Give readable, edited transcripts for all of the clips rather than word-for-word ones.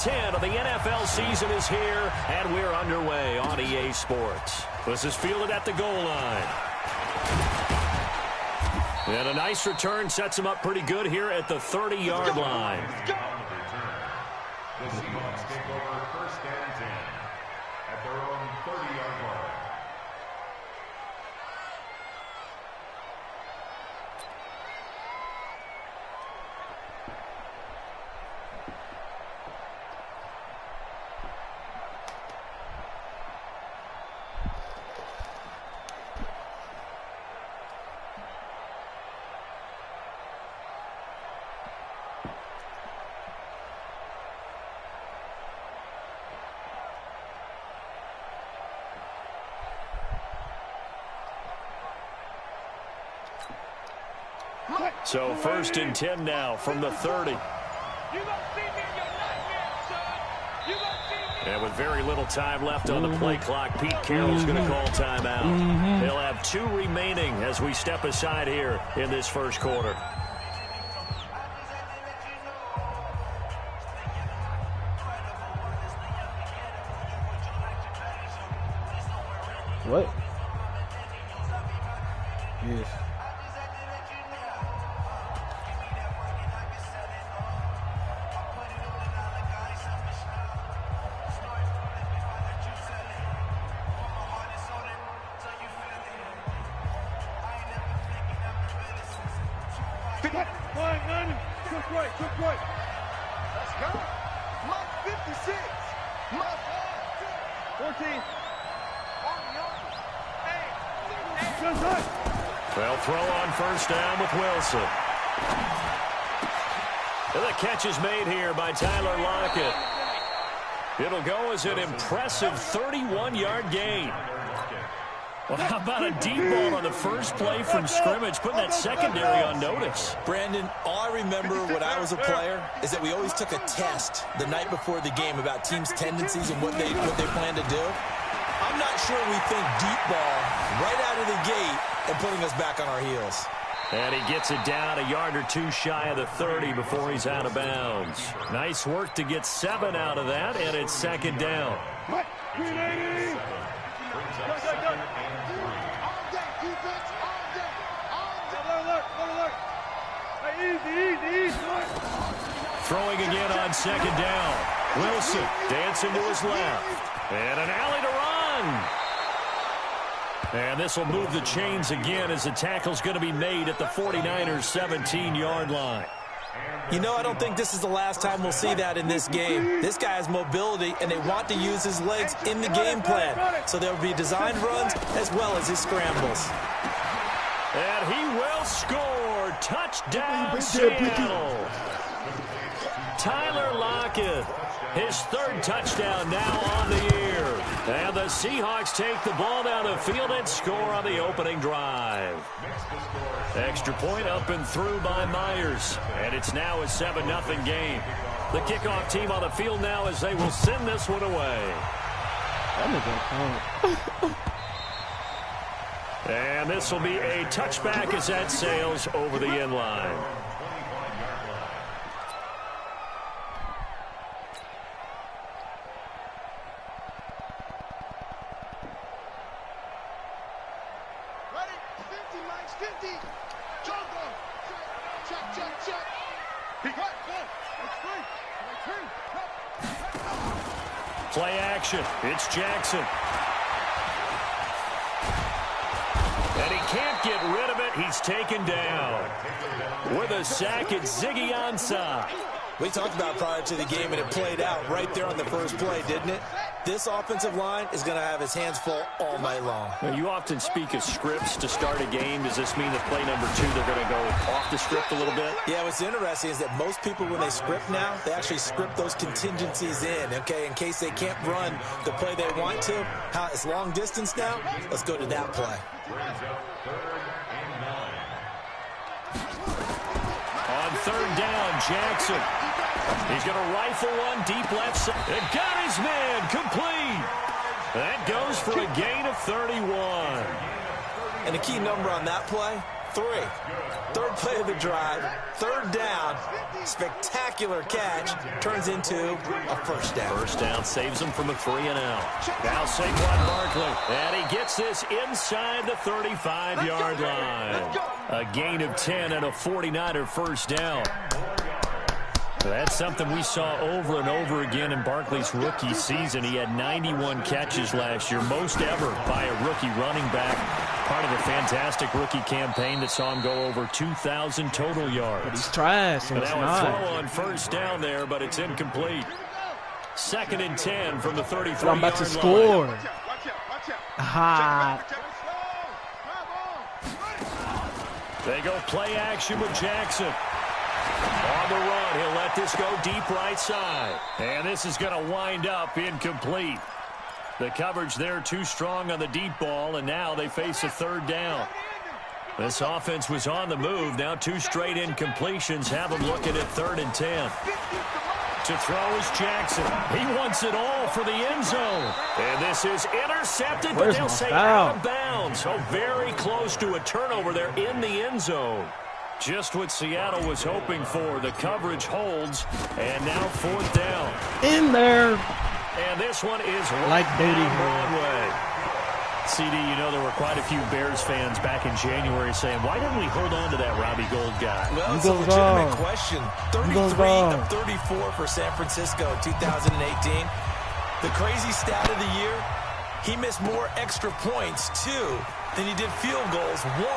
10 of the NFL season is here, and we're underway on EA Sports. This is fielded at the goal line. And a nice return sets him up pretty good here at the 30-yard line. The Seahawks take over first and 10 at their own 30-yard line. So first and 10 now from the 30. And with very little time left on the play clock, Pete Carroll's going to call timeout. He'll have 2 remaining as we step aside here in this first quarter. What? Yes. Quick right. Let's go. Mark 56. Mark 14. Well, throw on first down with Wilson. And the catch is made here by Tyler Lockett. It'll go as an impressive 31-yard gain. Well, how about a deep ball on the first play from scrimmage, putting that secondary on notice? Brandon, all I remember when I was a player is that we always took a test the night before the game about teams' tendencies and what they plan to do. I'm not sure we think deep ball right out of the gate and putting us back on our heels. And he gets it down a yard or 2 shy of the 30 before he's out of bounds. Nice work to get 7 out of that, and it's second down. Throwing again on second down. Wilson dancing to his left. And an alley to run. And this will move the chains again as the tackle's going to be made at the 49ers' 17-yard line. You know, I don't think this is the last time we'll see that in this game. This guy has mobility, and they want to use his legs in the game plan. So there will be designed runs as well as his scrambles. And he will score. Touchdown, Seattle. Tyler Lockett, his 3rd touchdown now on the year. And the Seahawks take the ball down the field and score on the opening drive. Extra point up and through by Myers. And it's now a 7-0 game. The kickoff team on the field now as they will send this one away. And this will be a touchback as that sails over the end line. Play action. It's Jackson. And he can't get rid of it. He's taken down. With a sack, it's Ziggy Ansah. We talked about prior to the game, and it played out right there on the first play, didn't it? This offensive line is going to have his hands full all night long. Now, you often speak of scripts to start a game. Does this mean that play number 2, they're going to go off the script a little bit? Yeah, what's interesting is that most people, when they script now, they actually script those contingencies in, okay, in case they can't run the play they want to. How it's long distance now? Let's go to that play. On 3rd down, Jackson. He's going to rifle one deep left side. And got his man complete. That goes for a gain of 31. And the key number on that play, 3. Third play of the drive, third down, spectacular catch, turns into a first down. First down saves him from a 3-and-out. Now Saquon Barkley, and he gets this inside the 35-yard line. A gain of 10 and a 49er first down. That's something we saw over and over again in Barkley's rookie season. He had 91 catches last year, most ever by a rookie running back. Part of a fantastic rookie campaign that saw him go over 2,000 total yards. But he's trash, so it's now not. a throw on first down there, but it's incomplete. 2nd and 10 from the 33-yard line. I'm about to score. Aha. They go play action with Jackson. On the run, he'll let this go deep right side. And this is going to wind up incomplete. The coverage there too strong on the deep ball, and now they face a third down. This offense was on the move. Now 2 straight incompletions have them looking at 3rd and 10. To throw is Jackson. He wants it all for the end zone. And this is intercepted, but they'll say out of bounds. So very close to a turnover there in the end zone. Just what Seattle was hoping for. The coverage holds, and now 4th down. In there. And this one is like right down Broadway. CD, you know there were quite a few Bears fans back in January saying, why didn't we hold on to that Robbie Gould guy? Well, it's a legitimate question. 33 of 34 for San Francisco 2018. The crazy stat of the year, he missed more extra points, 2, than he did field goals, 1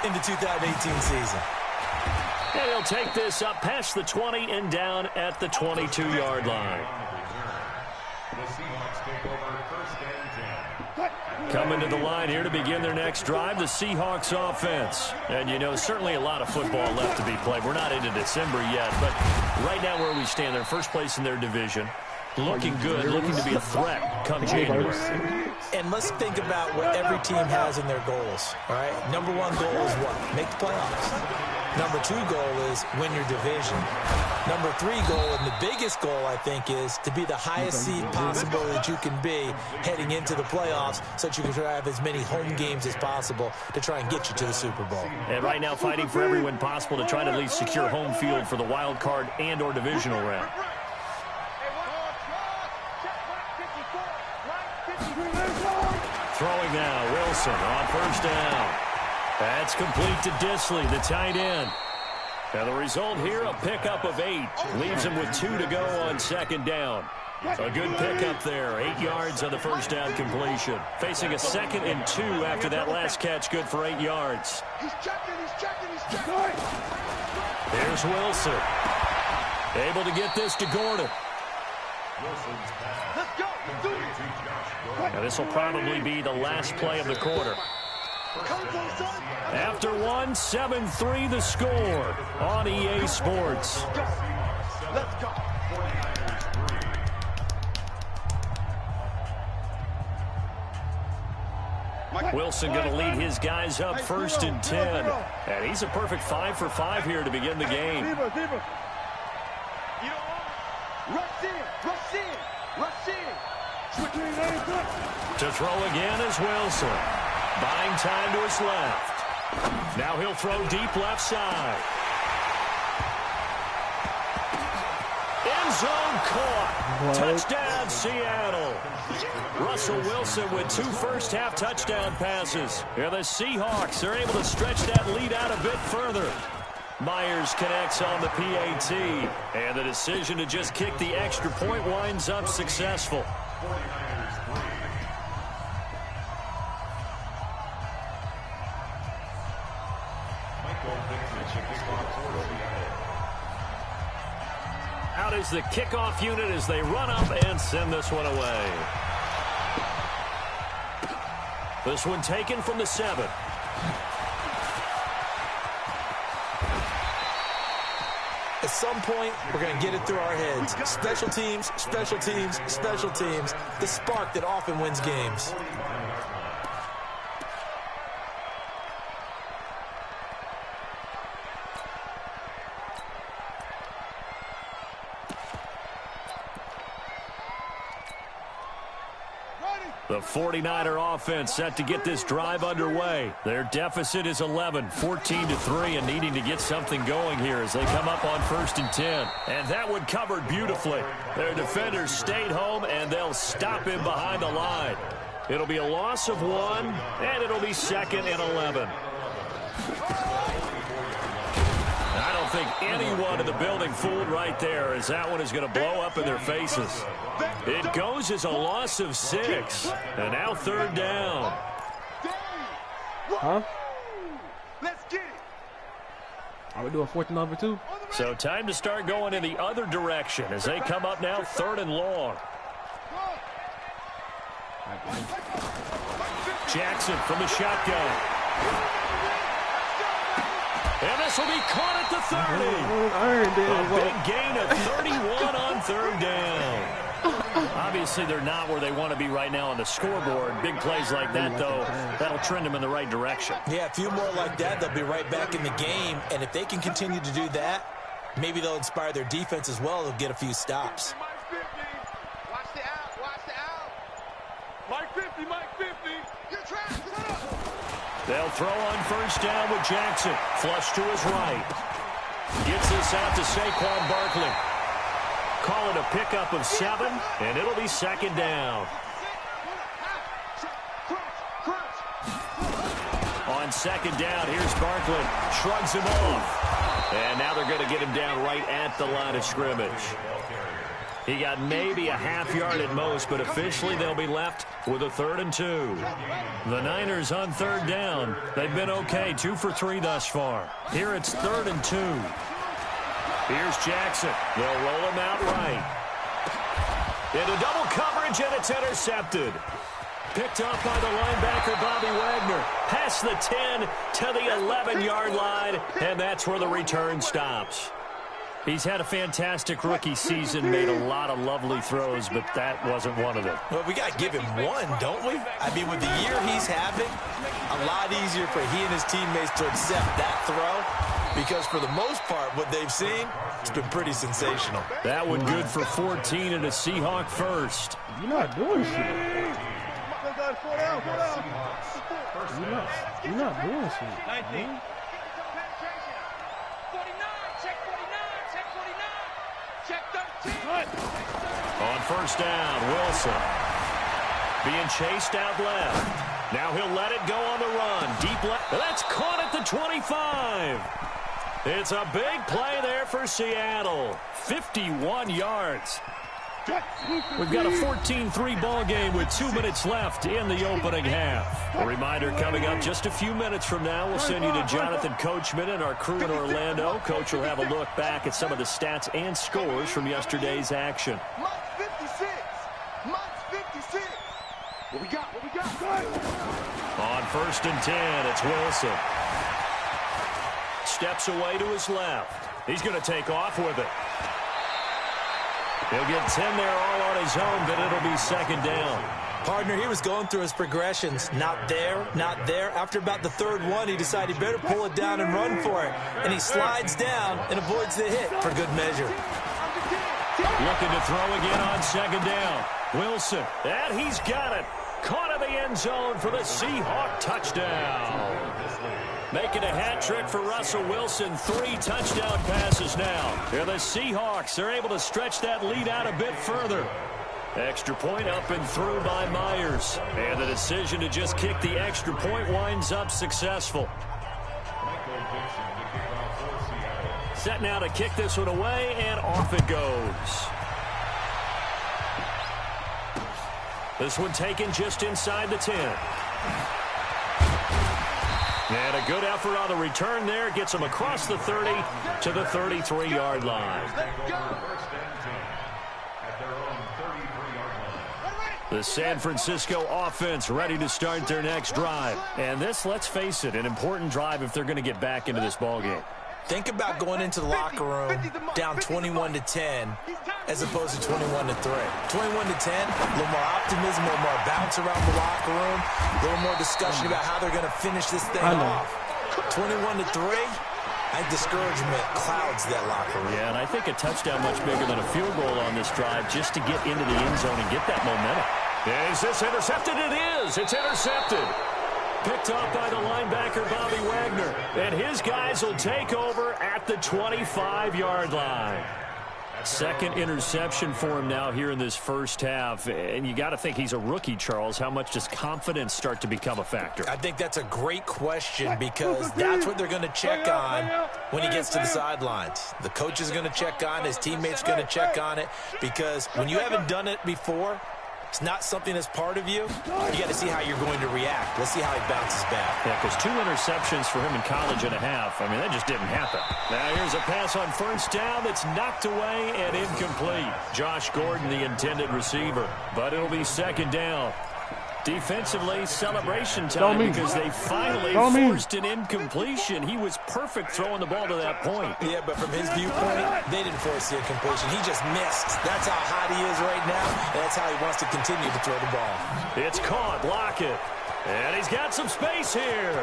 in the 2018 season. And he'll take this up past the 20 and down at the 22-yard line. The Seahawks take over 1st and 10. Coming to the line here to begin their next drive, the Seahawks offense. And, you know, certainly a lot of football left to be played. We're not into December yet, but right now where we stand, they're first place in their division. Looking good, looking to be a threat come January. And let's think about what every team has in their goals, all right? Number 1 goal is what? Make the playoffs. Number 2 goal is win your division. Number 3 goal, and the biggest goal, I think, is to be the highest seed possible that you can be heading into the playoffs so that you can have as many home games as possible to try and get you to the Super Bowl. And right now fighting for every win possible to try to at least secure home field for the wild card and or divisional round. Throwing now, Wilson on first down. That's complete to Disley, the tight end. Now the result here, a pickup of 8. Leaves him with 2 to go on 2nd down. A good pickup there, 8 yards on the first down completion. Facing a 2nd and 2 after that last catch, good for 8 yards. Here's Wilson. Able to get this to Gordon. Now this will probably be the last play of the quarter. After 1, 7-3 the score on EA Sports. Wilson going to lead his guys up 1st and 10. And he's a perfect 5 for 5 here to begin the game. To throw again is Wilson. Buying time to his left. Now he'll throw deep left side. End zone caught. Touchdown, Seattle. Russell Wilson with 2 first-half touchdown passes. Here the Seahawks are able to stretch that lead out a bit further. Myers connects on the PAT. And the decision to just kick the extra point winds up successful. Out is the kickoff unit as they run up and send this one away. This one taken from the 7. At some point, we're going to get it through our heads. Special teams, special teams, special teams. The spark that often wins games. The 49er offense set to get this drive underway. Their deficit is 11, 14-3, and needing to get something going here as they come up on 1st and 10. And that one covered beautifully. Their defenders stayed home, and they'll stop him behind the line. It'll be a loss of 1, and it'll be 2nd and 11. I don't think anyone in the building fooled right there, as that one is going to blow up in their faces. It goes as a loss of 6, and now 3rd down. Huh? Let's get it. Are we doing 4th and number 2? So time to start going in the other direction as they come up now 3rd and long. Jackson from the shotgun. And this will be caught at the 30. A big gain of 31 on 3rd down. Obviously, they're not where they want to be right now on the scoreboard. Big plays like that, though, that'll trend them in the right direction. Yeah, a few more like that, they'll be right back in the game. And if they can continue to do that, maybe they'll inspire their defense as well. They'll get a few stops. Watch the out. Watch the out. Mike 50, Mike 50. You're trapped. Shut up. They'll throw on 1st down with Jackson. Flush to his right. Gets this out to Saquon Barkley. Call it a pickup of 7, and it'll be 2nd down. On 2nd down, here's Barkley. Shrugs him off. And now they're going to get him down right at the line of scrimmage. He got maybe a half yard at most, but officially they'll be left with a 3rd and 2. The Niners on 3rd down. They've been okay, 2 for 3 thus far. Here it's 3rd and 2. Here's Jackson. They'll roll him out right. Into double coverage, and it's intercepted. Picked off by the linebacker, Bobby Wagner. Past the 10 to the 11-yard line, and that's where the return stops. He's had a fantastic rookie season, made a lot of lovely throws, but that wasn't one of them. Well, we got to give him one, don't we? I mean, with the year he's having, a lot easier for he and his teammates to accept that throw, because for the most part, what they've seen, it's been pretty sensational. That one good for 14 and a Seahawk first. You're not doing shit. You're not doing shit. 19. On 1st down, Wilson. Being chased out left. Now he'll let it go on the run. Deep left. That's caught at the 25. It's a big play there for Seattle. 51 yards. We've got a 14-3 ball game with 2 minutes left in the opening half. A reminder coming up just a few minutes from now. We'll send you to Jonathan Coachman and our crew in Orlando. Coach will have a look back at some of the stats and scores from yesterday's action. Mike's 56. Mike's 56. What we got? What we got? On 1st and 10, it's Wilson. Steps away to his left. He's going to take off with it. He'll get 10 there all on his own, but it'll be 2nd down. Partner, he was going through his progressions. Not there, not there. After about the 3rd one, he decided he better pull it down and run for it. And he slides down and avoids the hit for good measure. Looking to throw again on 2nd down. Wilson, and he's got it. Caught in the end zone for the Seahawk touchdown. Making a hat trick for Russell Wilson. 3 touchdown passes now. And the Seahawks are able to stretch that lead out a bit further. Extra point up and through by Myers. And the decision to just kick the extra point winds up successful. Set now to kick this one away, and off it goes. This one taken just inside the 10. And a good effort on the return there. Gets him across the 30 to the 33-yard line. The San Francisco offense ready to start their next drive. And this, let's face it, an important drive if they're going to get back into this ballgame. Think about going into the locker room down 21-10 as opposed to 21-3. 21-10, a little more optimism, a little more bounce around the locker room, a little more discussion about how they're going to finish this thing off. 21-3, I think discouragement clouds that locker room. Yeah, and I think a touchdown much bigger than a field goal on this drive just to get into the end zone and get that momentum. Is this intercepted? It is. It's intercepted. Picked up by the linebacker, Bobby Wagner. And his guys will take over at the 25-yard line. Second interception for him now here in this first half. And you got to think he's a rookie, Charles. How much does confidence start to become a factor? I think that's a great question because that's what they're going to check on when he gets to the sidelines. The coach is going to check on, his teammates are going to check on it, because when you haven't done it before, it's not something that's part of you. You got to see how you're going to react. Let's see how he bounces back. Yeah, because 2 interceptions for him in college and a half. I mean, that just didn't happen. Now here's a pass on first down that's knocked away and incomplete. Josh Gordon, the intended receiver. But it'll be second down. Defensively, celebration time because they finally forced an incompletion. He was perfect throwing the ball to that point. Yeah, but from his viewpoint, they didn't force the incompletion. He just missed. That's how hot he is right now, and that's how he wants to continue to throw the ball. It's caught. Lockett. And he's got some space here.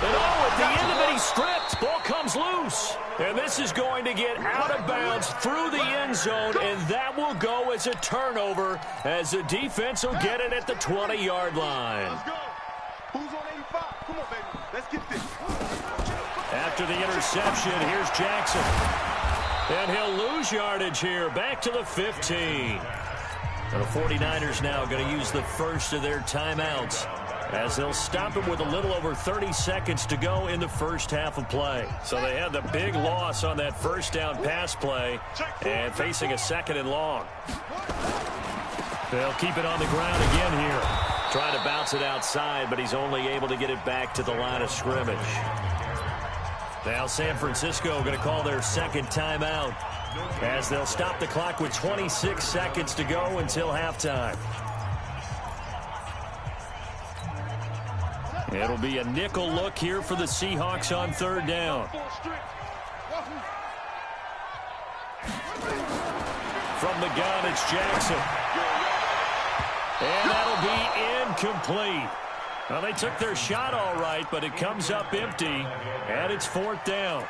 And at the end of it, he's stripped. Ball comes loose. And this is going to get out of bounds through the end zone, and that will go as a turnover as the defense will get it at the 20-yard line. Let's go. Who's on 85? Come on, baby. Let's get this. After the interception, here's Jackson. And he'll lose yardage here. Back to the 15. And the 49ers now going to use the first of their timeouts, as they'll stop him with a little over 30 seconds to go in the first half of play. So they had the big loss on that first down pass play and facing a second and long. They'll keep it on the ground again here. Trying to bounce it outside, but he's only able to get it back to the line of scrimmage. Now San Francisco going to call their second timeout, as they'll stop the clock with 26 seconds to go until halftime. It'll be a nickel look here for the Seahawks on third down. From the gun, it's Jackson. And that'll be incomplete. Well, they took their shot all right, but it comes up empty, and it's fourth down.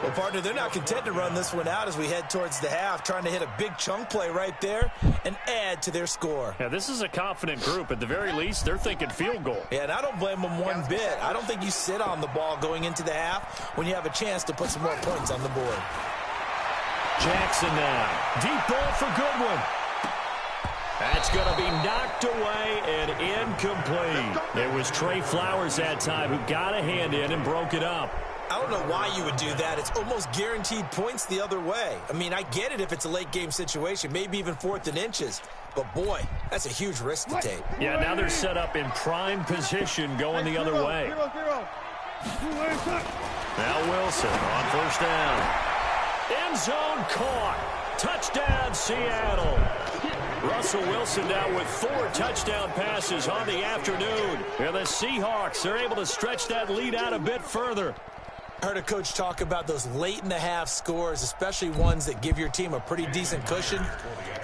Well, partner, they're not content to run this one out as we head towards the half, trying to hit a big chunk play right there and add to their score. Yeah, this is a confident group. At the very least, they're thinking field goal. Yeah, and I don't blame them one bit. I don't think you sit on the ball going into the half when you have a chance to put some more points on the board. Jackson now. Deep ball for Goodwin. That's going to be knocked away and incomplete. It was Trey Flowers that time who got a hand in and broke it up. I don't know why you would do that. It's almost guaranteed points the other way. I mean, I get it if it's a late game situation, maybe even 4th and inches. But, boy, that's a huge risk to take. Yeah, now they're set up in prime position going the other way. Now Wilson on first down. End zone caught. Touchdown, Seattle. Russell Wilson now with 4 touchdown passes on the afternoon. And the Seahawks are able to stretch that lead out a bit further. I heard a coach talk about those late-in-the-half scores, especially ones that give your team a pretty decent cushion.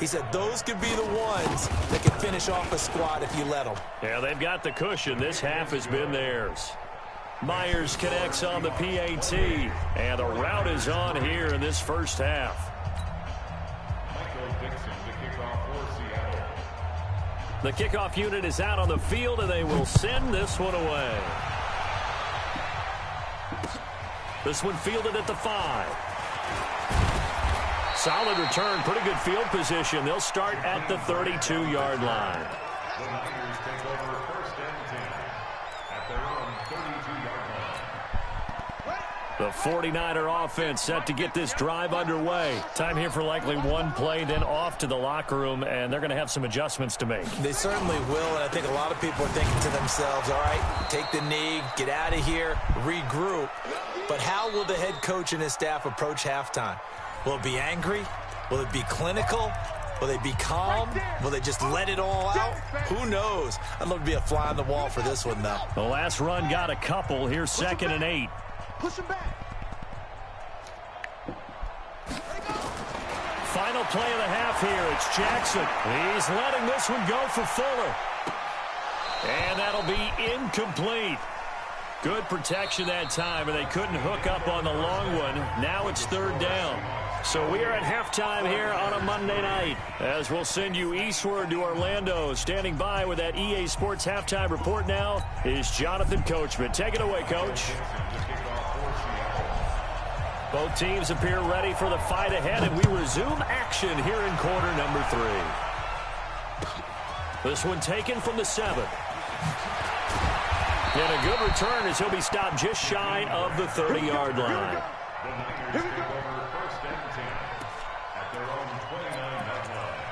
He said those could be the ones that can finish off a squad if you let them. Yeah, they've got the cushion. This half has been theirs. Myers connects on the PAT, and the route is on here in this first half. The kickoff unit is out on the field, and they will send this one away. This one fielded at the 5. Solid return, pretty good field position. They'll start at the 32-yard line. The Niners take over first and 10 at their own 32-yard line. The 49er offense set to get this drive underway. Time here for likely one play, then off to the locker room, and they're going to have some adjustments to make. They certainly will, and I think a lot of people are thinking to themselves, all right, take the knee, get out of here, regroup. But how will the head coach and his staff approach halftime? Will it be angry? Will it be clinical? Will they be calm? Will they just let it all out? Who knows? I'd love to be a fly on the wall for this one, though. The last run got a couple. Here's 2nd and 8. Push him back. Final play of the half here. It's Jackson. He's letting this one go for Fuller. And that'll be incomplete. Good protection that time, and they couldn't hook up on the long one. Now it's third down. So we are at halftime here on a Monday night, as we'll send you eastward to Orlando. Standing by with that EA Sports halftime report now is Jonathan Coachman. Take it away, Coach. Both teams appear ready for the fight ahead, and we resume action here in quarter number 3. This one taken from the 7. And a good return as he'll be stopped just shy of the 30-yard line. The Niners take over first and 10 at their own 29-yard line.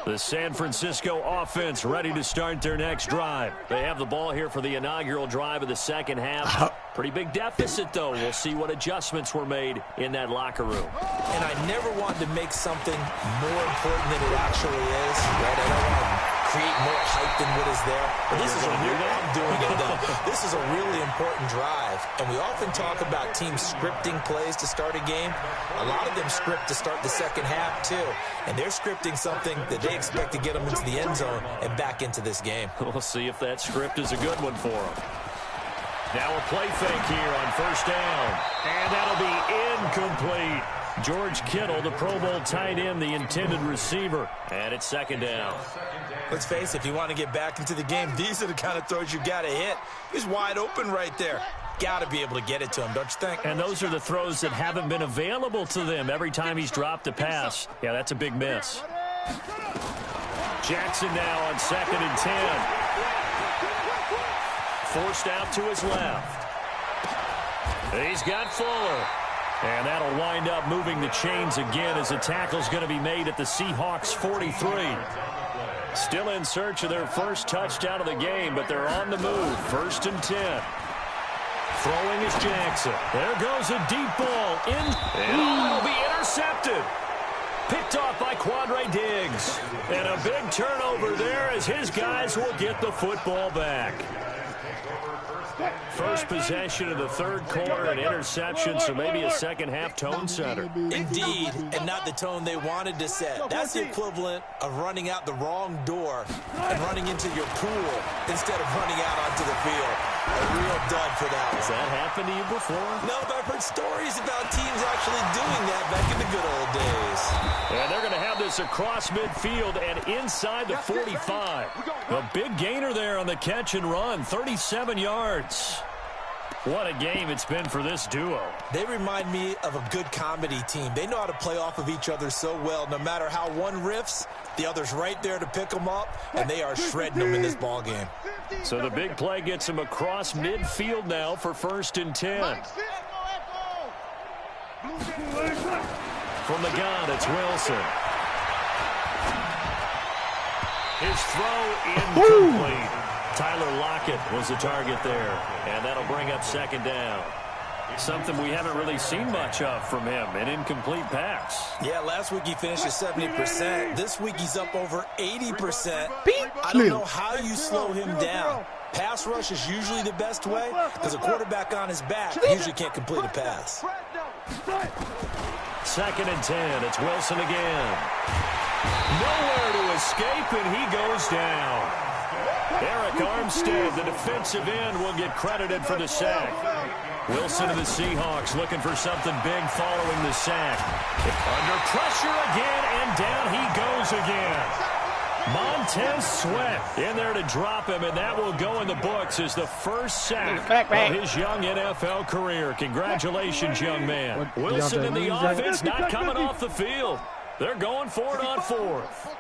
The San Francisco offense ready to start their next drive. They have the ball here for the inaugural drive of the second half. Pretty big deficit, though. We'll see what adjustments were made in that locker room. And I never wanted to make something more important than it actually is. Right? I don't want to create more hype than what is there. But this is I'm doing it, though. This is a really important drive. And we often talk about teams scripting plays to start a game. A lot of them script to start the second half, too. And they're scripting something that they expect to get them into the end zone and back into this game. We'll see if that script is a good one for them. Now a play fake here on first down. And that'll be incomplete. George Kittle, the Pro Bowl tight end, the intended receiver. And it's second down. Let's face it, if you want to get back into the game, these are the kind of throws you got to hit. He's wide open right there. Got to be able to get it to him, don't you think? And those are the throws that haven't been available to them every time he's dropped a pass. Yeah, that's a big miss. Jackson now on 2nd and 10. Forced out to his left. He's got Fuller. And that'll wind up moving the chains again as the tackle's going to be made at the Seahawks 43. Still in search of their first touchdown of the game, but they're on the move. 1st and 10. Throwing is Jackson. There goes a deep ball. And it'll be intercepted. Picked off by Quandre Diggs. And a big turnover there as his guys will get the football back. First possession of the third quarter, an interception, so maybe a second-half tone setter. Indeed, and not the tone they wanted to set. That's the equivalent of running out the wrong door and running into your pool instead of running out onto the field. A real dud for that one. Has that happened to you before? No, but I've heard stories about teams actually doing that back in the good old days. And they're going to have this across midfield and inside the 45. A big gainer there on the catch and run, 37 yards. What a game it's been for this duo. They remind me of a good comedy team. They know how to play off of each other so well. No matter how one riffs, the other's right there to pick them up, and they are shredding them in this ball game. So the big play gets him across midfield now for 1st and 10. From the gun, it's Wilson. His throw incomplete. Tyler Lockett was the target there, and that'll bring up 2nd down. Something we haven't really seen much of from him, an incomplete pass. Yeah, last week he finished at 70%. This week he's up over 80%. I don't know how you slow him down. Pass rush is usually the best way because a quarterback on his back usually can't complete a pass. 2nd and 10. It's Wilson again. Nowhere to escape, and he goes down. Eric Armstead, the defensive end, will get credited for the sack. Wilson of the Seahawks looking for something big following the sack. Under pressure again, and down he goes again. Montez Sweat in there to drop him, and that will go in the books as the first sack of his young NFL career. Congratulations, young man. Wilson in the offense not coming off the field. They're going for it on 4th.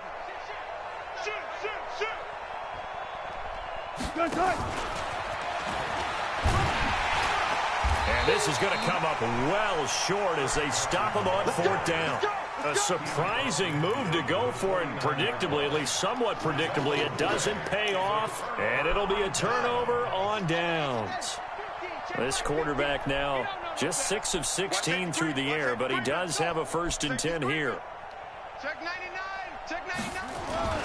And this is going to come up well short as they stop him on 4th down. A surprising move to go for it, and predictably, at least somewhat predictably, it doesn't pay off, and it'll be a turnover on downs. This quarterback now just 6 of 16 through the air, but he does have a 1st and 10 here. Check 99. Check 99.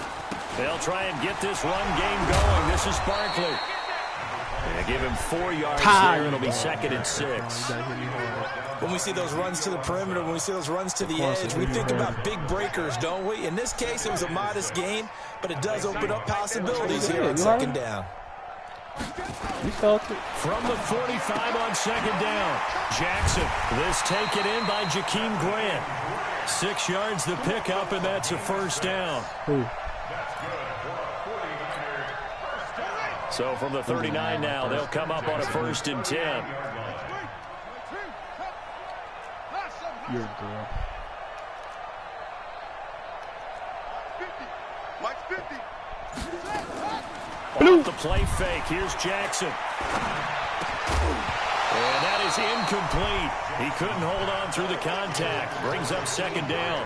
They'll try and get this run game going. This is Barkley. Yeah, give him 4 yards there. It'll be 2nd and 6. When we see those runs to the perimeter, when we see those runs to the edge, we think about big breakers, don't we? In this case, it was a modest gain, but it does open up possibilities here on 2nd down. You felt it. From the 45 on 2nd down. Jackson, this taken in by Jakeem Grant. 6 yards the pickup, and that's a 1st down. Ooh. So from the 39 now, they'll come up on a 1st and 10. You're a girl. 50. Mike 50. Off the play fake. Here's Jackson. And that is incomplete. He couldn't hold on through the contact. Brings up 2nd down.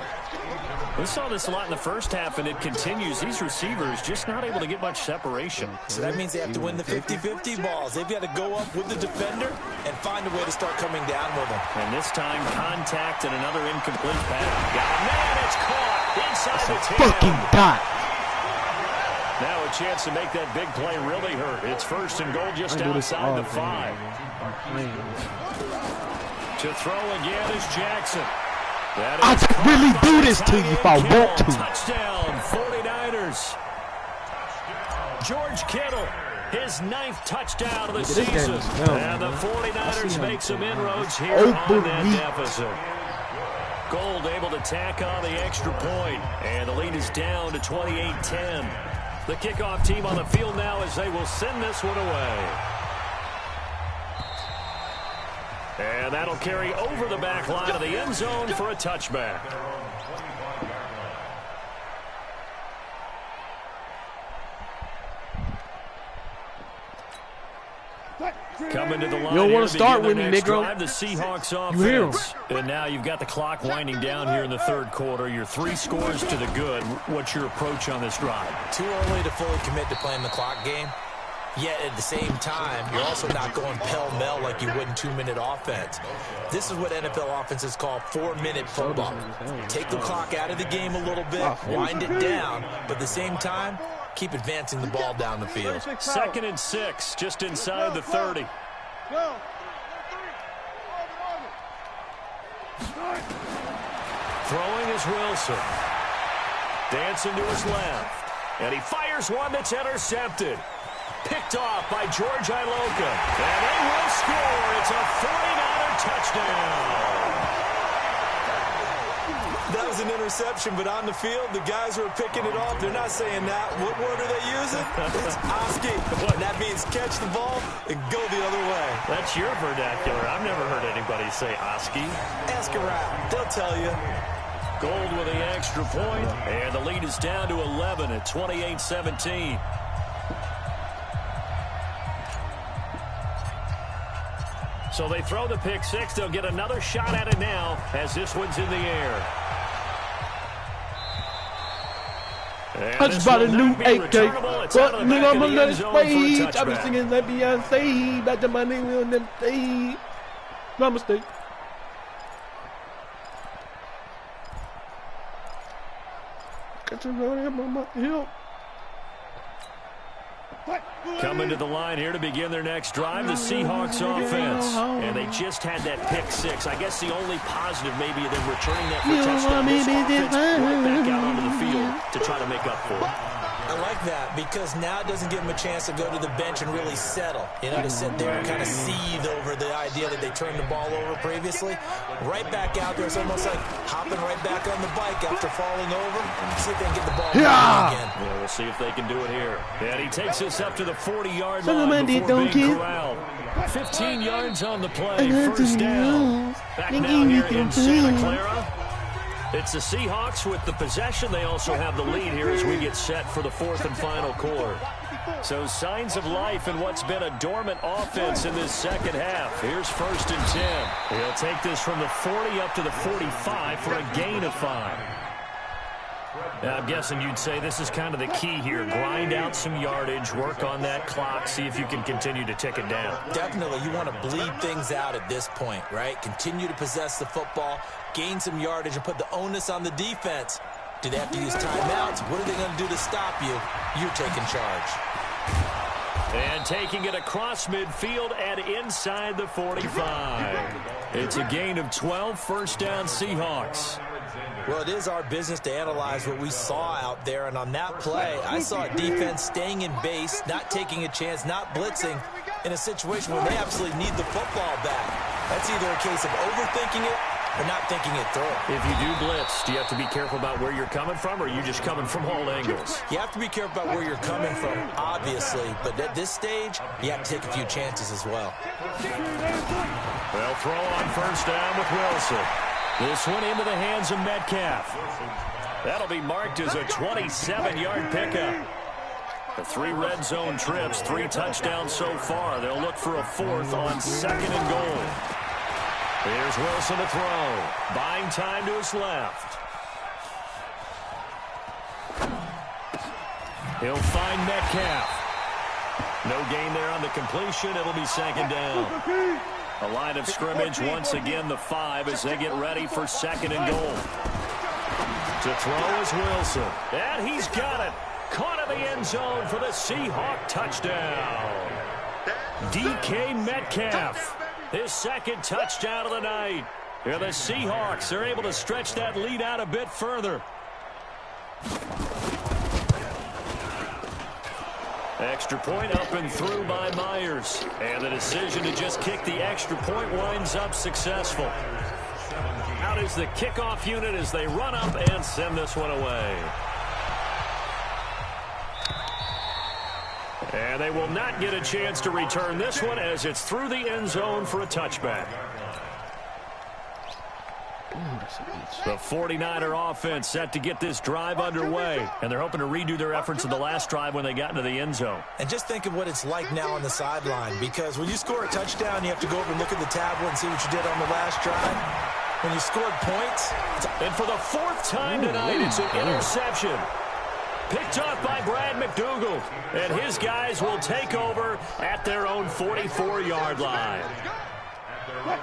We saw this a lot in the first half, and it continues. These receivers just not able to get much separation. So that means they have to win the 50-50 balls. They've got to go up with the defender and find a way to start coming down with them. And this time, contact and another incomplete pass. Got a man, it's caught inside the 10. Fucking dot. Now a chance to make that big play really hurt. It's 1st and goal just outside the 5. To throw again is Jackson. I can really do this to you if I want to. Touchdown, 49ers. George Kittle, his 9th touchdown of the season. And the 49ers make some inroads here on that deficit. Gold able to tack on the extra point, and the lead is down to 28-10. The kickoff team on the field now as they will send this one away. And that'll carry over the back line of the end zone for a touchback. Coming to the line. You don't want to start with me, Negro. Negro. The Seahawks offense. And now you've got the clock winding down here in the 3rd quarter. Your 3 scores to the good. What's your approach on this drive? Too early to fully commit to playing the clock game. Yet at the same time, you're also not going pell-mell like you would in 2-minute offense. This is what NFL offenses call 4-minute football. Take the clock out of the game a little bit, wind it down, but at the same time, keep advancing the ball down the field. 2nd and 6, just inside the 30. Throwing is Wilson. Dancing to his left. And he fires one that's intercepted. Picked off by George Iloka. And they will score. It's a 49er touchdown. That was an interception, but on the field, the guys who are picking it off, they're not saying that. What word are they using? It's Oski. And that means catch the ball and go the other way. That's your vernacular. I've never heard anybody say Oski. Ask around. They'll tell you. Gold with the extra point, and the lead is down to 11 at 28-17. So they throw the pick 6. They'll get another shot at it now as this one's in the air. I just bought a new 8K. But I'm gonna let it fade. I've been singing that Beyonce. Back to my name will never fade. My mistake. Got you running on my hill. Coming to the line here to begin their next drive, the Seahawks offense. And they just had that pick 6. I guess the only positive maybe of them returning that for a touchdown. This offense right back out onto the field to try to make up for it. I like that because now it doesn't give them a chance to go to the bench and really settle. You know, to sit there and kind of seethe over the idea that they turned the ball over previously. Right back out there. It's almost like hopping right back on the bike after falling over. See if they can get the ball moving again. Yeah, we'll see if they can do it here. And he takes us up to the 40-yard line before being corralled. 15 yards on the play. 1st down. Back now here in Santa Clara. It's the Seahawks with the possession. They also have the lead here as we get set for the 4th and final quarter. So signs of life in what's been a dormant offense in this second half. Here's 1st and 10. He'll take this from the 40 up to the 45 for a gain of 5. Now, I'm guessing you'd say this is kind of the key here. Grind out some yardage, work on that clock, see if you can continue to tick it down. Definitely. You want to bleed things out at this point, right? Continue to possess the football, gain some yardage, and put the onus on the defense. Do they have to use timeouts? What are they going to do to stop you? You're taking charge. And taking it across midfield and inside the 45. It's a gain of 12, first down Seahawks. Well, it is our business to analyze what we saw out there, and on that play, I saw a defense staying in base, not taking a chance, not blitzing, in a situation where they absolutely need the football back. That's either a case of overthinking it or not thinking it through. If you do blitz, do you have to be careful about where you're coming from, or are you just coming from all angles? You have to be careful about where you're coming from, obviously, but at this stage, you have to take a few chances as well. They'll throw on first down with Wilson. This one into the hands of Metcalf. That'll be marked as a 27-yard pickup. The 3 red zone trips, 3 touchdowns so far. They'll look for a 4th on 2nd and goal. Here's Wilson to throw. Buying time to his left. He'll find Metcalf. No gain there on the completion. It'll be 2nd down. A line of scrimmage once again, the 5, as they get ready for 2nd and goal. To throw is Wilson. And he's got it. Caught in the end zone for the Seahawk touchdown. DK Metcalf. His 2nd touchdown of the night. Here the Seahawks are able to stretch that lead out a bit further. Extra point up and through by Myers. And the decision to just kick the extra point winds up successful. Out is the kickoff unit as they run up and send this one away. And they will not get a chance to return this one as it's through the end zone for a touchback. The 49er offense set to get this drive underway, and they're hoping to redo their efforts in the last drive when they got into the end zone. And just think of what it's like now on the sideline, because when you score a touchdown, you have to go over and look at the tablet and see what you did on the last drive. When you scored points. And for the 4th time tonight, it's an interception. Picked off by Brad McDougald, and his guys will take over at their own 44-yard line.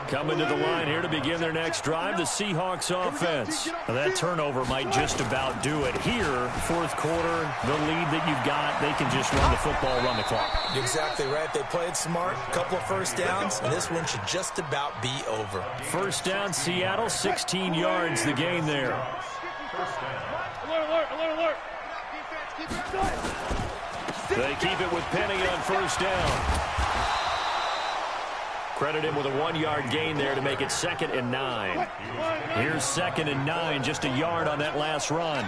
Coming to the line here to begin their next drive, the Seahawks offense. Now that turnover might just about do it here. 4th quarter, the lead that you've got, they can just run the football, run the clock. You're exactly right. They played smart, a couple of first downs, and this one should just about be over. First down, Seattle, 16 yards, the gain there. Alert, alert, alert. They keep it with Penny on first down. Credit him with a 1-yard gain there to make it 2nd and 9. Here's 2nd and 9, just a yard on that last run.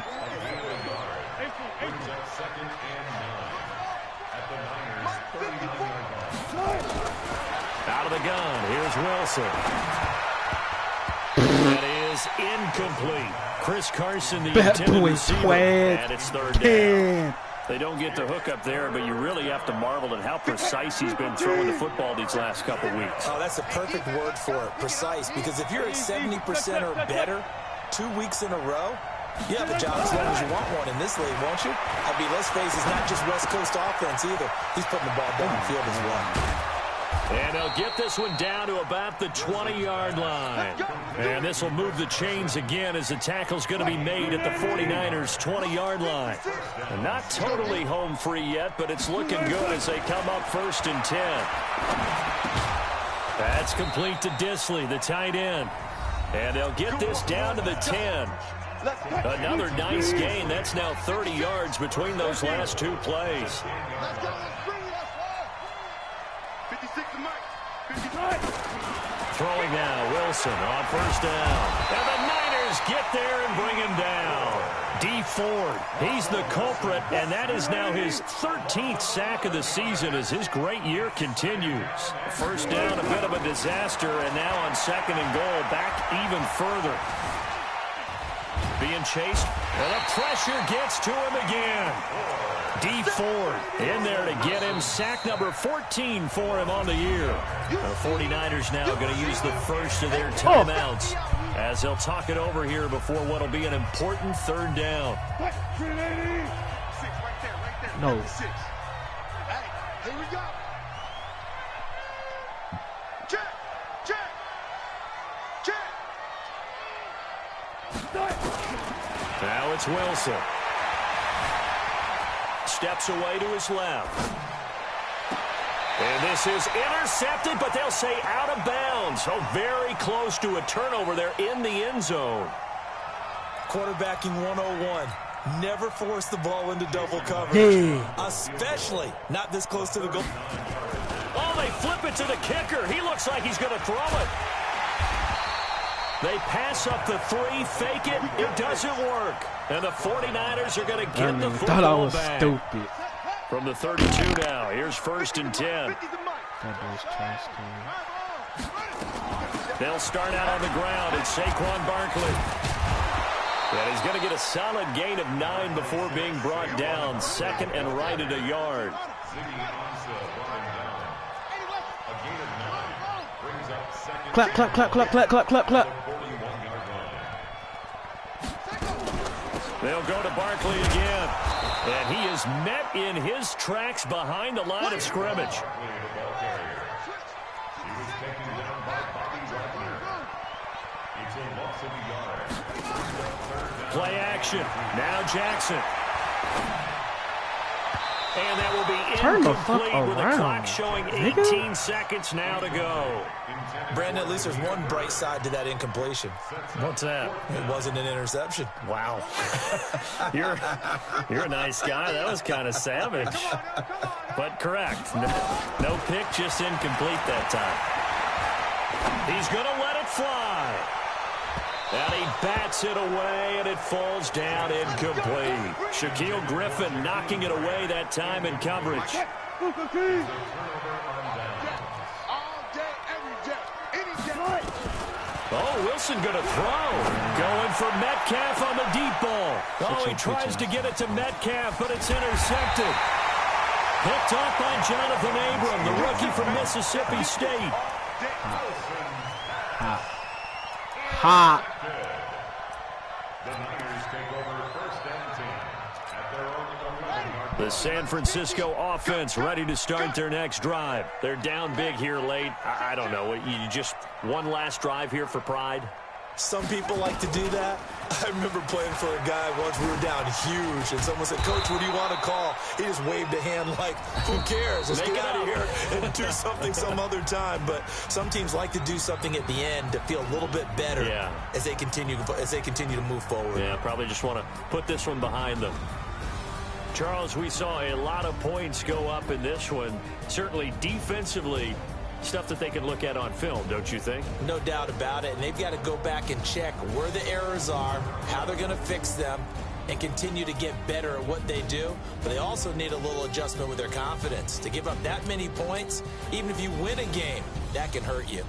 Out of the gun, here's Wilson. That is incomplete. Chris Carson, the intended receiver, and it's 3rd down. They don't get the hook up there, but you really have to marvel at how precise he's been throwing the football these last couple weeks. Oh, that's a perfect word for it, precise, because if you're at 70% or better 2 weeks in a row, you have a job as long as you want one in this league, won't you? I mean, let's face it, it's not just West Coast offense either. He's putting the ball downfield as well. And they'll get this one down to about the 20-yard line. And this will move the chains again as the tackle's going to be made at the 49ers' 20-yard line. And not totally home free yet, but it's looking good as they come up 1st and 10. That's complete to Disley, the tight end. And they'll get this down to the 10. Another nice gain. That's now 30 yards between those last 2 plays. Throwing now, Wilson on first down. And the Niners get there and bring him down. D. Ford, he's the culprit, and that is now his 13th sack of the season as his great year continues. First down, a bit of a disaster, and now on 2nd and goal, back even further. Being chased, and the pressure gets to him again. D. Ford in there to get him. Sack number 14 for him on the year. The 49ers now going to use the first of their timeouts as they'll talk it over here before what will be an important 3rd down. No. Hey, here we go. Check, check, check. Now it's Wilson. Steps away to his left. And this is intercepted, but they'll say out of bounds. So very close to a turnover there in the end zone. Quarterbacking 101. Never force the ball into double coverage. Hey. Especially not this close to the goal. Oh, they flip it to the kicker. He looks like he's going to throw it. They pass up the 3, fake it. It doesn't work. And the 49ers are going to get the thought I football was back. stupid. From the 32 now. Here's 1st and 10. They'll start out on the ground. It's Saquon Barkley. And he's going to get a solid gain of 9 before being brought down. 2nd and right at a yard. Clap, clap, clap, clap, clap, clap, clap, clap. They'll go to Barkley again. And he is met in his tracks behind the line of scrimmage. Play action. Now Jackson. And that will be incomplete with the clock showing 18 seconds now to go. Brandon, at least there's one bright side to that incompletion. What's that? It wasn't an interception. Wow. You're a nice guy. That was kind of savage. But correct. No pick, just incomplete that time. He's going to let it fly. And he bats it away, and it falls down incomplete. Shaquille Griffin knocking it away that time in coverage. Oh, Wilson going to throw. Going for Metcalf on the deep ball. Oh, he tries to get it to Metcalf, but it's intercepted. Picked off by Jonathan Abram, the rookie from Mississippi State. Ha. The San Francisco offense ready to start their next drive. They're down big here late. I don't know. You just one last drive here for pride? Some people like to do that. I remember playing for a guy once. We were down huge, and someone said, "Coach, what do you want to call?" He just waved a hand like, "Who cares? Let's get out of here and do something some other time." But some teams like to do something at the end to feel a little bit better as they continue to move forward. Yeah, probably just want to put this one behind them. Charles, we saw a lot of points go up in this one. Certainly defensively, stuff that they can look at on film, don't you think? No doubt about it. And they've got to go back and check where the errors are, how they're going to fix them, and continue to get better at what they do. But they also need a little adjustment with their confidence. To give up that many points, even if you win a game, that can hurt you.